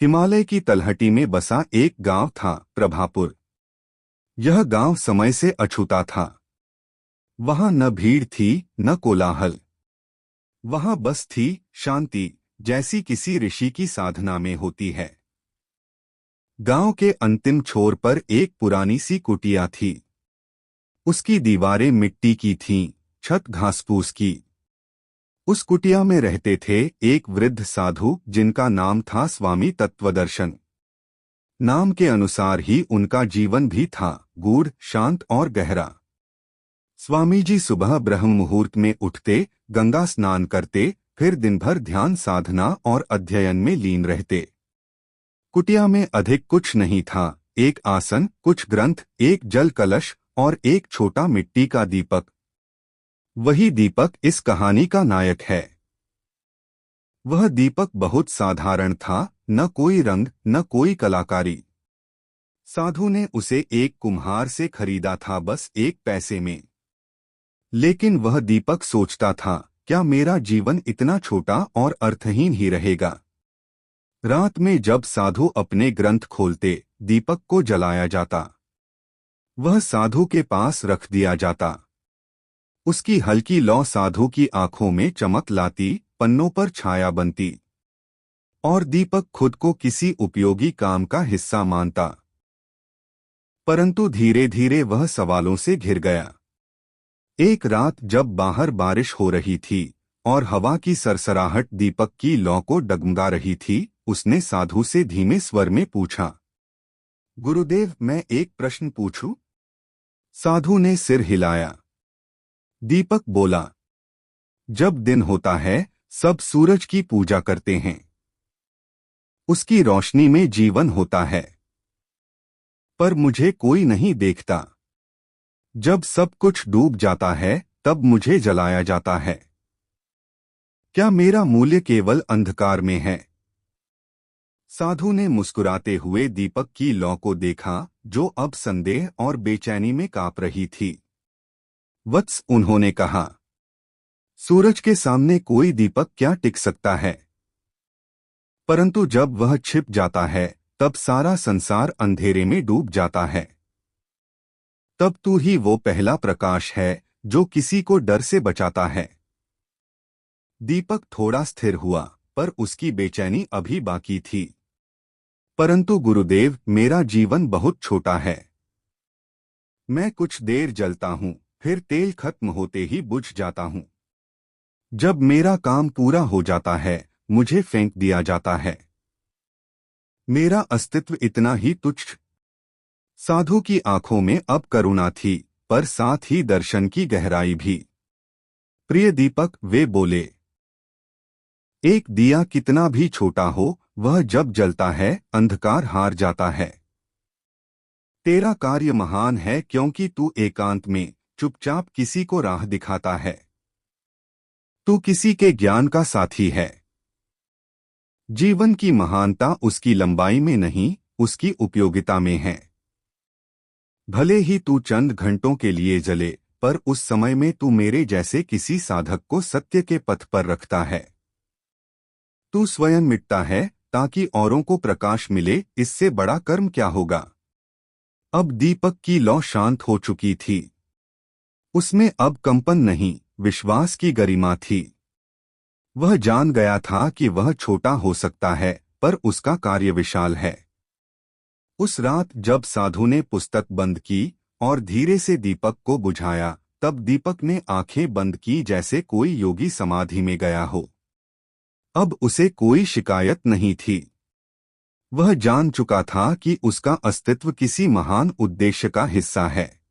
हिमालय की तलहटी में बसा एक गांव था, प्रभापुर। यह गांव समय से अछूता था। वहां न भीड़ थी, न कोलाहल। वहां बस थी शांति, जैसी किसी ऋषि की साधना में होती है। गांव के अंतिम छोर पर एक पुरानी सी कुटिया थी। उसकी दीवारें मिट्टी की थीं, छत घासपूस की। उस कुटिया में रहते थे एक वृद्ध साधु जिनका नाम था स्वामी तत्वदर्शन। नाम के अनुसार ही उनका जीवन भी था, गूढ़, शांत और गहरा। स्वामी जी सुबह ब्रह्म मुहूर्त में उठते, गंगा स्नान करते, फिर दिन भर ध्यान साधना और अध्ययन में लीन रहते। कुटिया में अधिक कुछ नहीं था, एक आसन, कुछ ग्रंथ, एक जल कलश और एक छोटा मिट्टी का दीपक। वही दीपक इस कहानी का नायक है। वह दीपक बहुत साधारण था, न कोई रंग, न कोई कलाकारी। साधु ने उसे एक कुम्हार से खरीदा था, बस एक पैसे में। लेकिन वह दीपक सोचता था, क्या मेरा जीवन इतना छोटा और अर्थहीन ही रहेगा? रात में जब साधु अपने ग्रंथ खोलते, दीपक को जलाया जाता। वह साधु के पास रख दिया जाता। उसकी हल्की लौ साधु की आंखों में चमक लाती, पन्नों पर छाया बनती। और दीपक खुद को किसी उपयोगी काम का हिस्सा मानता। परंतु धीरे धीरे वह सवालों से घिर गया। एक रात जब बाहर बारिश हो रही थी और हवा की सरसराहट दीपक की लौ को डगमगा रही थी, उसने साधु से धीमे स्वर में पूछा, गुरुदेव, मैं एक प्रश्न पूछूं? साधु ने सिर हिलाया। दीपक बोला, जब दिन होता है सब सूरज की पूजा करते हैं। उसकी रोशनी में जीवन होता है। पर मुझे कोई नहीं देखता। जब सब कुछ डूब जाता है तब मुझे जलाया जाता है। क्या मेरा मूल्य केवल अंधकार में है? साधु ने मुस्कुराते हुए दीपक की लौ को देखा, जो अब संदेह और बेचैनी में कांप रही थी। वत्स, उन्होंने कहा, सूरज के सामने कोई दीपक क्या टिक सकता है? परंतु जब वह छिप जाता है तब सारा संसार अंधेरे में डूब जाता है। तब तू ही वो पहला प्रकाश है जो किसी को डर से बचाता है। दीपक थोड़ा स्थिर हुआ, पर उसकी बेचैनी अभी बाकी थी। परंतु गुरुदेव, मेरा जीवन बहुत छोटा है। मैं कुछ देर जलता हूँ, फिर तेल खत्म होते ही बुझ जाता हूँ। जब मेरा काम पूरा हो जाता है मुझे फेंक दिया जाता है। मेरा अस्तित्व इतना ही तुच्छ। साधु की आंखों में अब करुणा थी, पर साथ ही दर्शन की गहराई भी। प्रिय दीपक, वे बोले, एक दिया कितना भी छोटा हो, वह जब जलता है अंधकार हार जाता है। तेरा कार्य महान है क्योंकि तू एकांत में चुपचाप किसी को राह दिखाता है। तू किसी के ज्ञान का साथी है। जीवन की महानता उसकी लंबाई में नहीं, उसकी उपयोगिता में है। भले ही तू चंद घंटों के लिए जले, पर उस समय में तू मेरे जैसे किसी साधक को सत्य के पथ पर रखता है। तू स्वयं मिटता है ताकि औरों को प्रकाश मिले, इससे बड़ा कर्म क्या होगा? अब दीपक की लौ शांत हो चुकी थी। उसमें अब कंपन नहीं, विश्वास की गरिमा थी। वह जान गया था कि वह छोटा हो सकता है, पर उसका कार्य विशाल है। उस रात जब साधु ने पुस्तक बंद की और धीरे से दीपक को बुझाया, तब दीपक ने आंखें बंद की जैसे कोई योगी समाधि में गया हो। अब उसे कोई शिकायत नहीं थी। वह जान चुका था कि उसका अस्तित्व किसी महान उद्देश्य का हिस्सा है।